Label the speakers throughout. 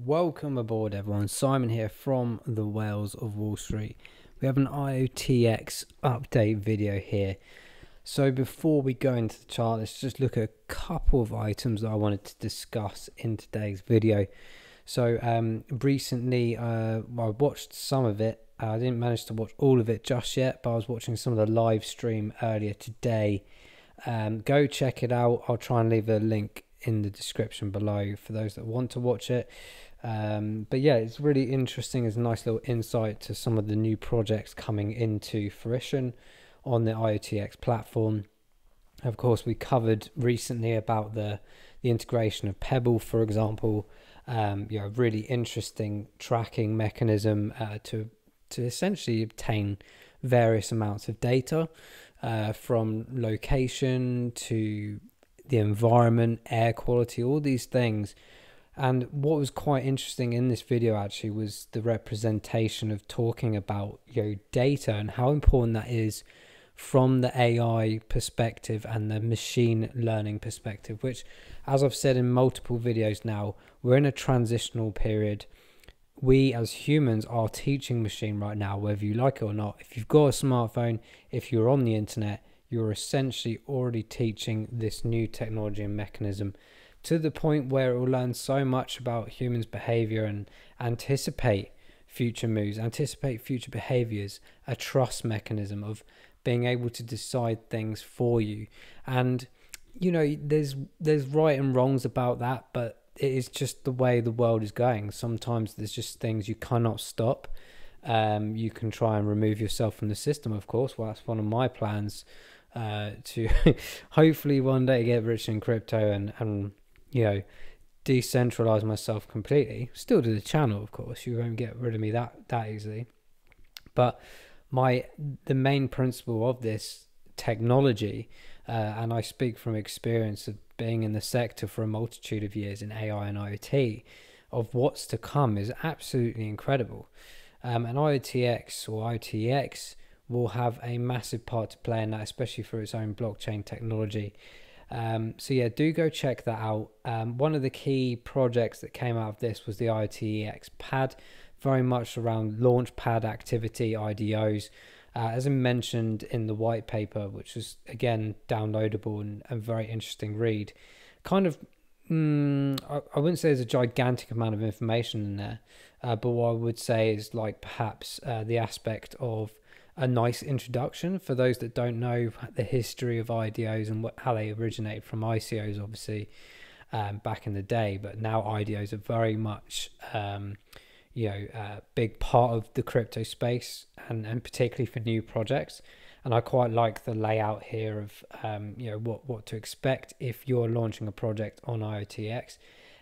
Speaker 1: Welcome aboard everyone, Simon here from the Whales of Wall Street. We have an IOTX update video here. So before we go into the chart, let's just look at a couple of items that I wanted to discuss in today's video. So recently I watched some of it. I didn't manage to watch all of it just yet, but I was watching some of the live stream earlier today. Go check it out. I'll try and leave a link in the description below for those that want to watch it. But yeah, it's really interesting. It's a nice little insight to some of the new projects coming into fruition on the IOTX platform. Of course, we covered recently about the integration of Pebble, for example. Really interesting tracking mechanism to essentially obtain various amounts of data from location to the environment, air quality, all these things. And what was quite interesting in this video actually was the representation of talking about data and how important that is from the AI perspective and the machine learning perspective, which, as I've said in multiple videos now, we're in a transitional period. We as humans are teaching machine right now, whether you like it or not. If you've got a smartphone, if you're on the internet, you're essentially already teaching this new technology and mechanism to the point where it will learn so much about humans' behavior and anticipate future moves, anticipate future behaviors, a trust mechanism of being able to decide things for you. And there's right and wrongs about that, but it is just the way the world is going. Sometimes there's just things you cannot stop. You can try and remove yourself from the system, of course. Well, that's one of my plans, to hopefully one day get rich in crypto and decentralize myself completely. Still do the channel, of course. You won't get rid of me that easily. But the main principle of this technology, and I speak from experience of being in the sector for a multitude of years in AI and IoT, of what's to come is absolutely incredible. And IOTX or IOTX will have a massive part to play in that, especially for its own blockchain technology. So yeah, do go check that out. One of the key projects that came out of this was the IOTX pad, very much around Launchpad activity, IDOs, as I mentioned in the white paper, which was again downloadable and very interesting read. Kind of, I wouldn't say there's a gigantic amount of information in there, but what I would say is like perhaps the aspect of a nice introduction for those that don't know the history of IDOs and how they originated from ICOs, obviously, back in the day. But now IDOs are very much, a big part of the crypto space, and particularly for new projects. And I quite like the layout here of, what to expect if you're launching a project on IOTX.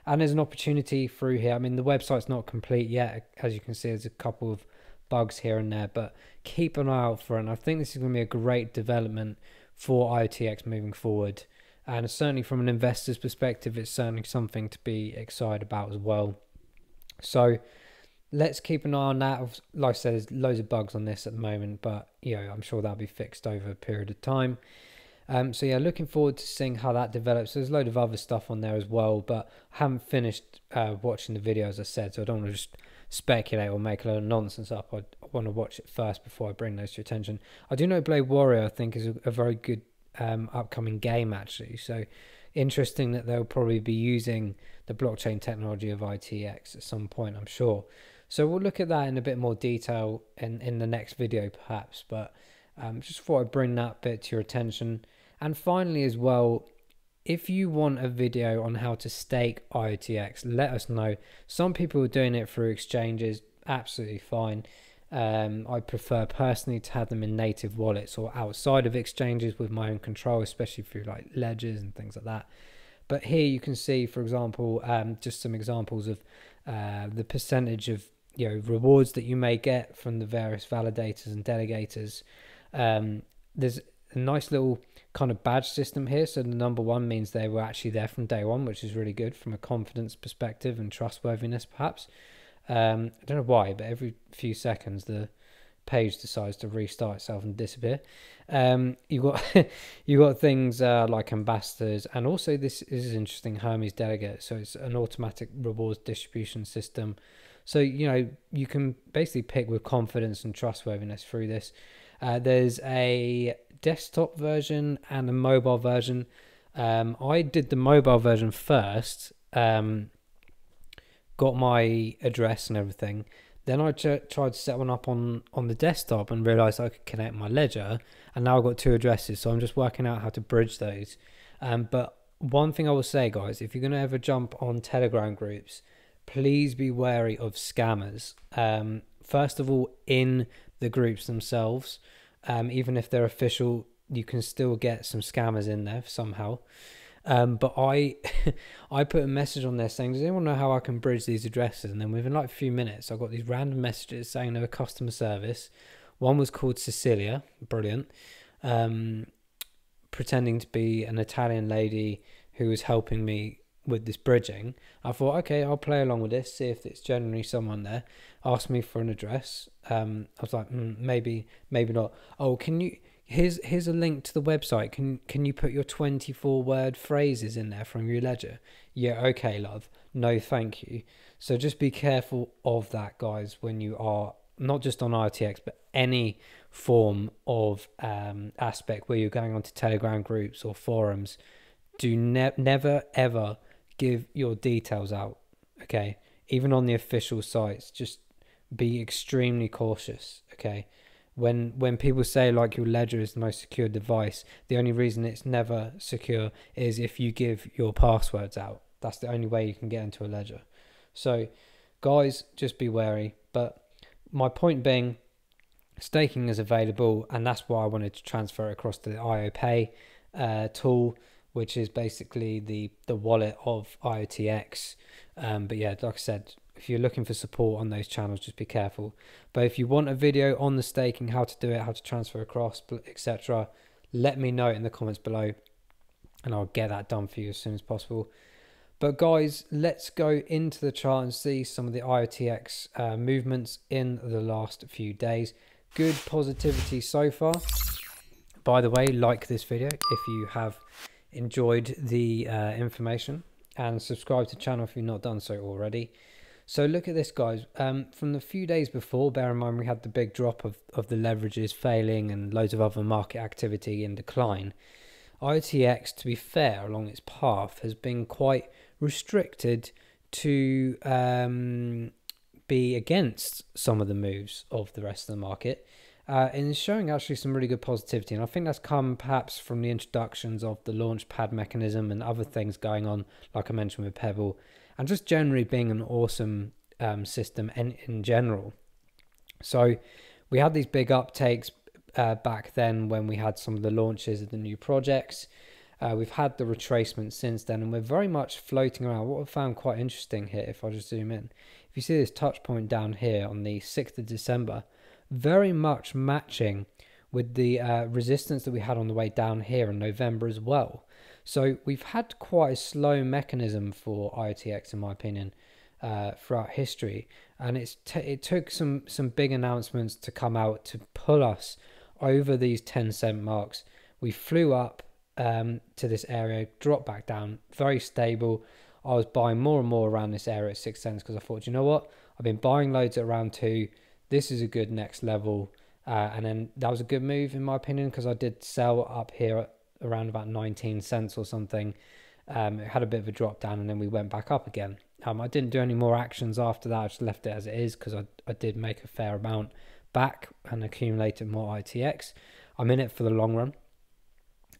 Speaker 1: And there's an opportunity through here. I mean, the website's not complete yet. As you can see, there's a couple of bugs here and there, but keep an eye out for it. And I think this is going to be a great development for IOTX moving forward. And certainly from an investor's perspective, it's certainly something to be excited about as well. So let's keep an eye on that. Like I said, there's loads of bugs on this at the moment, but I'm sure that'll be fixed over a period of time. So yeah, looking forward to seeing how that develops. There's a load of other stuff on there as well, but I haven't finished watching the video, as I said, so I don't want to just speculate or make a lot of nonsense up. I want to watch it first before I bring those to your attention. I do know Blade Warrior, I think, is a very good upcoming game, actually. So interesting that they'll probably be using the blockchain technology of IOTX at some point, I'm sure. So we'll look at that in a bit more detail in the next video, perhaps. But just thought I'd bring that bit to your attention. And finally as well, if you want a video on how to stake IOTX, let us know. Some people are doing it through exchanges, absolutely fine. I prefer personally to have them in native wallets or outside of exchanges with my own control, especially through like ledgers and things like that. But here you can see, for example, just some examples of the percentage of rewards that you may get from the various validators and delegators. There's a nice little kind of badge system here. So the number one means they were actually there from day one, which is really good from a confidence perspective and trustworthiness, perhaps. I don't know why, but every few seconds the page decides to restart itself and disappear. You got you got things like ambassadors, and also this is interesting, Hermes delegate. So it's an automatic rewards distribution system. So you can basically pick with confidence and trustworthiness through this. There's a desktop version and a mobile version. I did the mobile version first, got my address and everything. Then I tried to set one up on the desktop and realized I could connect my ledger, and now I've got two addresses. So I'm just working out how to bridge those. But one thing I will say, guys, if you're going to ever jump on Telegram groups, please be wary of scammers. First of all, in the groups themselves, even if they're official, you can still get some scammers in there somehow. But I put a message on there saying, does anyone know how I can bridge these addresses? And then within like a few minutes, I got these random messages saying they were customer service. One was called Cecilia, brilliant, pretending to be an Italian lady who was helping me with this bridging. I thought, okay, I'll play along with this, see if it's generally someone there. Asked me for an address. I was like, maybe not. Oh, can you... Here's a link to the website. Can you put your 24-word phrases in there from your ledger? Yeah, okay, love. No, thank you. So just be careful of that, guys, when you are not just on IOTX, but any form of aspect where you're going onto Telegram groups or forums. Do never, ever give your details out, okay? Even on the official sites, just be extremely cautious, okay? When people say like your ledger is the most secure device, the only reason it's never secure is if you give your passwords out. That's the only way you can get into a ledger. So guys, just be wary. But my point being, staking is available, and that's why I wanted to transfer it across to the IOPay tool, which is basically the wallet of IOTX. But yeah, like I said, if you're looking for support on those channels, just be careful. But if you want a video on the staking, how to do it, how to transfer across, etc., let me know in the comments below, and I'll get that done for you as soon as possible. But guys, let's go into the chart and see some of the IOTX movements in the last few days. Good positivity so far. By the way, like this video if you have enjoyed the information, and subscribe to the channel if you've not done so already. So look at this, guys. From the few days before, bear in mind we had the big drop of the leverages failing and loads of other market activity in decline. IOTX, to be fair, along its path has been quite restricted to be against some of the moves of the rest of the market. And it's showing actually some really good positivity, and I think that's come perhaps from the introductions of the Launchpad mechanism and other things going on, like I mentioned with Pebble, and just generally being an awesome system in general. So we had these big uptakes back then when we had some of the launches of the new projects. We've had the retracement since then, and we're very much floating around. What I found quite interesting here, if I just zoom in, if you see this touch point down here on the 6th of December, very much matching with the resistance that we had on the way down here in November as well. So we've had quite a slow mechanism for IOTX, in my opinion, throughout history, and it took some big announcements to come out to pull us over these 10-cent marks. We flew up to this area, dropped back down, very stable. I was buying more and more around this area at 6 cents because I thought, you know what, I've been buying loads at around 2. This is a good next level, and then that was a good move in my opinion, because I did sell up here at around about 19 cents or something. It had a bit of a drop down, and then we went back up again. I didn't do any more actions after that. I just left it as it is because I did make a fair amount back and accumulated more ITX. I'm in it for the long run,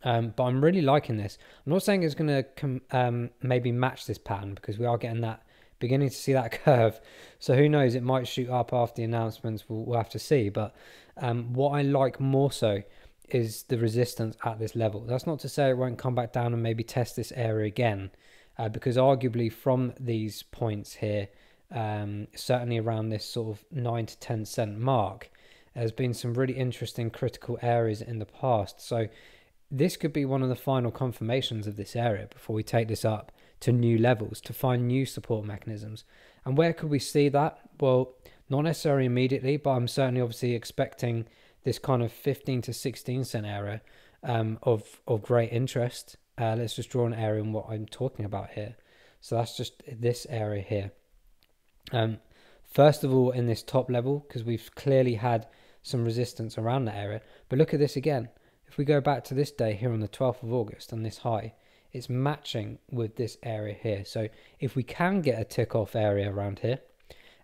Speaker 1: but I'm really liking this. I'm not saying it's going to maybe match this pattern, because we are getting that, beginning to see that curve. So who knows, it might shoot up after the announcements. We'll have to see. But what I like more so is the resistance at this level. That's not to say it won't come back down and maybe test this area again, because arguably from these points here, certainly around this sort of 9 to 10 cent mark, there's been some really interesting critical areas in the past. So this could be one of the final confirmations of this area before we take this up to new levels, to find new support mechanisms. And where could we see that? Well, not necessarily immediately, but I'm certainly obviously expecting this kind of 15 to 16 cent area of great interest. Let's just draw an area in what I'm talking about here. So that's just this area here. First of all, in this top level, because we've clearly had some resistance around that area. But look at this again. If we go back to this day here on the 12th of August and this high, it's matching with this area here. So if we can get a tick off area around here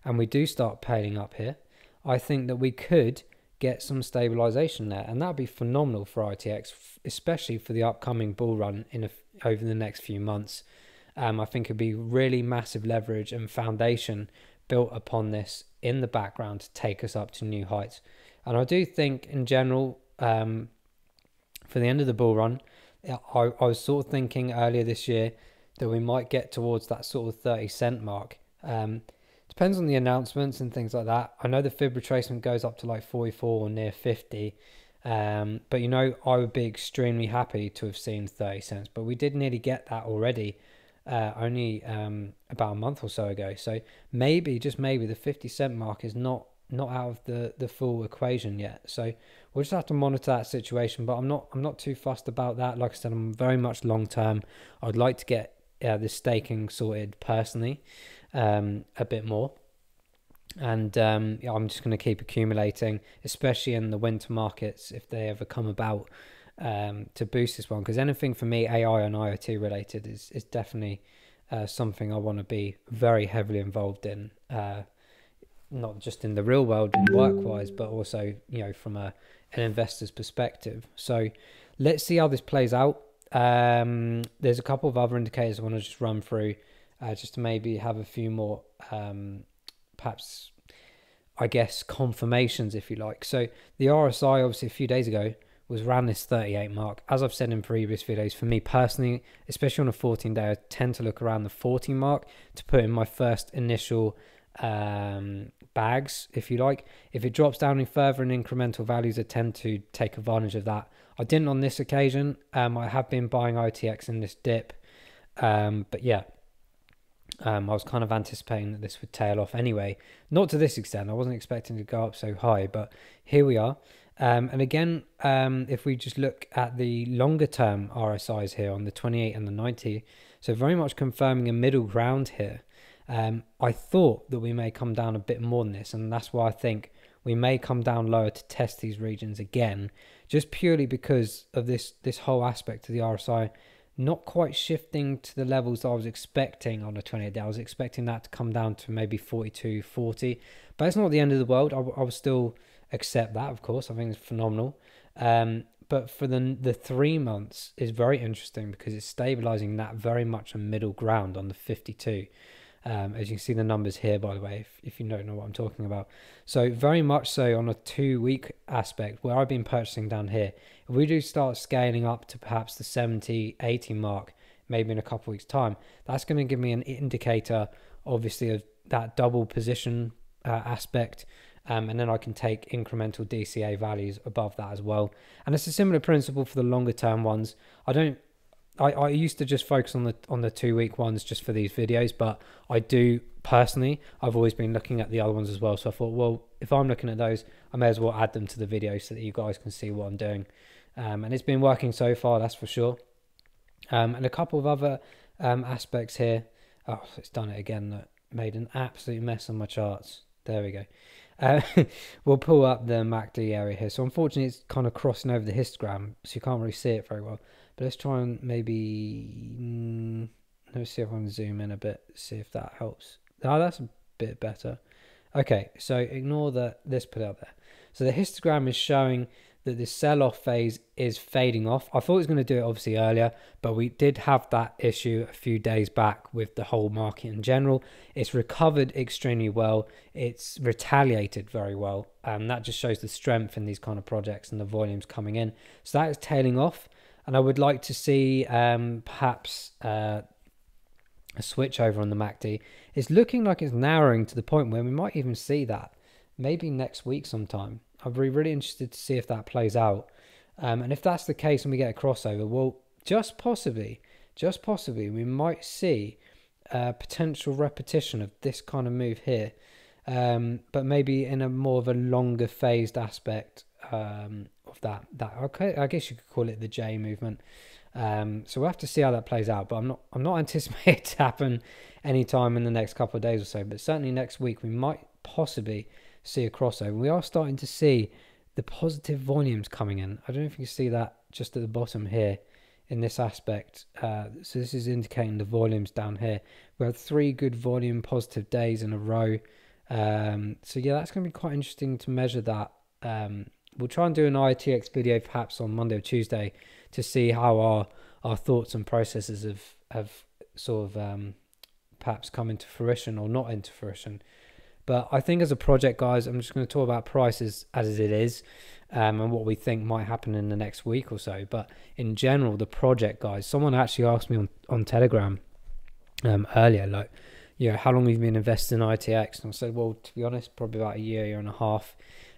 Speaker 1: and we do start paling up here, I think that we could get some stabilization there, and that'd be phenomenal for IOTX, especially for the upcoming bull run over the next few months. I think it'd be really massive leverage and foundation built upon this in the background to take us up to new heights. And I do think in general, for the end of the bull run, I was sort of thinking earlier this year that we might get towards that sort of 30 cent mark. Depends on the announcements and things like that. I know the fib retracement goes up to like 44 or near 50. But you know, I would be extremely happy to have seen 30 cents. But we did nearly get that already, only about a month or so ago. So maybe, just maybe, the 50 cent mark is not out of the full equation yet. So we'll just have to monitor that situation. But I'm not too fussed about that. Like I said, I'm very much long term. I'd like to get the staking sorted personally a bit more. And yeah, I'm just going to keep accumulating, especially in the winter markets if they ever come about, to boost this one. Because anything for me AI and IoT related is definitely something I want to be very heavily involved in, not just in the real world and work wise, but also, you know, from an investor's perspective. So let's see how this plays out. There's a couple of other indicators I want to just run through, just to maybe have a few more perhaps, I guess, confirmations, if you like. So the RSI, obviously, a few days ago was around this 38 mark. As I've said in previous videos, for me personally, especially on a 14-day, I tend to look around the 40 mark to put in my first initial bags, if you like. If it drops down any further in incremental values, I tend to take advantage of that. I didn't on this occasion. I have been buying IOTX in this dip, but yeah, I was kind of anticipating that this would tail off anyway. Not to this extent. I wasn't expecting to go up so high, but here we are. And again, if we just look at the longer term RSIs here on the 28 and the 90, so very much confirming a middle ground here. I thought that we may come down a bit more than this, and that's why I think we may come down lower to test these regions again, just purely because of this whole aspect of the RSI not quite shifting to the levels that I was expecting on the 28 day. I was expecting that to come down to maybe 42, 40, but it's not the end of the world. I will still accept that, of course. I think it's phenomenal. But for the 3 months is very interesting because it's stabilizing that very much a middle ground on the 52. As you can see the numbers here, by the way, if you don't know what I'm talking about. So very much so on a 2 week aspect where I've been purchasing down here. If we do start scaling up to perhaps the 70, 80 mark, maybe in a couple of weeks time, that's going to give me an indicator, obviously, of that double position aspect. And then I can take incremental DCA values above that as well. And it's a similar principle for the longer term ones. I used to just focus on the 2 week ones just for these videos, but I do personally, I've always been looking at the other ones as well. So I thought, well, if I'm looking at those, I may as well add them to the video so that you guys can see what I'm doing. And it's been working so far, that's for sure. And a couple of other aspects here. Oh, it's done it again. That made an absolute mess on my charts. There we go. We'll pull up the MACD area here. So unfortunately, it's kind of crossing over the histogram, so you can't really see it very well. But let's try and maybe, let's see if I can zoom in a bit, see if that helps. Oh, that's a bit better. Okay, so ignore that. Let's put it up there. So the histogram is showing that the sell-off phase is fading off. I thought it was going to do it obviously earlier, but we did have that issue a few days back with the whole market in general. It's recovered extremely well. It's retaliated very well. And that just shows the strength in these kind of projects and the volumes coming in. So that is tailing off. And I would like to see perhaps a switch over on the MACD. It's looking like it's narrowing to the point where we might even see that maybe next week sometime. I'd be really interested to see if that plays out. And if that's the case and we get a crossover, well, just possibly, we might see a potential repetition of this kind of move here. but maybe in a more of a longer phased aspect of that. Okay, I guess you could call it the J movement. So we'll have to see how that plays out. But I'm not anticipating it to happen anytime in the next couple of days or so. But certainly next week we might possibly see a crossover. We are starting to see the positive volumes coming in. I don't know if you can see that just at the bottom here in this aspect. So this is indicating the volumes down here. We had 3 good volume positive days in a row. So yeah, that's going to be quite interesting to measure that. We'll try and do an IOTX video perhaps on Monday or Tuesday to see how our thoughts and processes have sort of perhaps come into fruition or not into fruition. But I think as a project, guys, I'm just going to talk about prices as it is, and what we think might happen in the next week or so. But in general, the project, guys, someone actually asked me on Telegram earlier, like, you know, how long have you been invested in IOTX? And I said, well, to be honest, probably about a year and a half.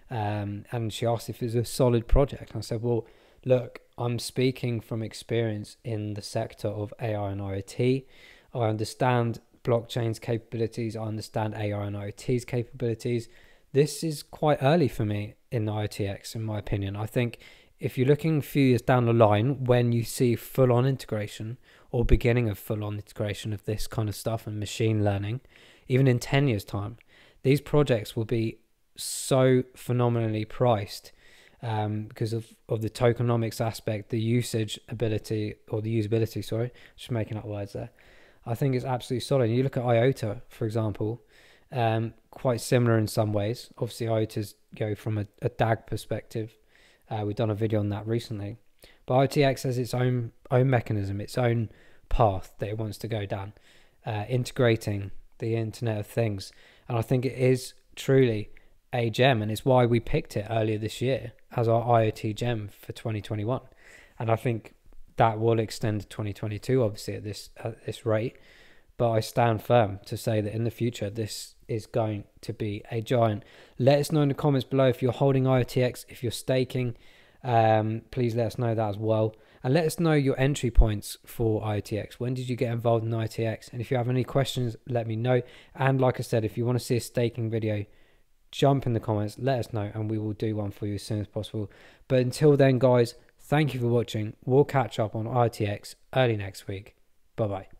Speaker 1: And she asked if it was a solid project. And I said, well, look, I'm speaking from experience in the sector of AI and IoT. I understand blockchain's capabilities. I understand AI and IoT's capabilities. This is quite early for me in IOTX, in my opinion. I think if you're looking a few years down the line, when you see full-on integration or beginning of full-on integration of this kind of stuff and machine learning, even in 10 years' time, these projects will be so phenomenally priced because of the tokenomics aspect, the usage ability, or the usability, sorry, just making up words there. I think it's absolutely solid. You look at IOTA, for example, quite similar in some ways. Obviously, IOTAs go from a DAG perspective. We've done a video on that recently. But IOTX has its own mechanism, its own path that it wants to go down, integrating the Internet of Things. And I think it is truly a gem, and it's why we picked it earlier this year as our IOT Gem for 2021. And I think that will extend to 2022, obviously, at this rate. But I stand firm to say that in the future, this is going to be a giant. Let us know in the comments below if you're holding IOTX, if you're staking. Please let us know that as well. And let us know your entry points for IOTX. When did you get involved in IOTX? And if you have any questions, let me know. And like I said, if you want to see a staking video, jump in the comments, let us know, and we will do one for you as soon as possible. But until then, guys, thank you for watching. We'll catch up on IOTX early next week. Bye-bye.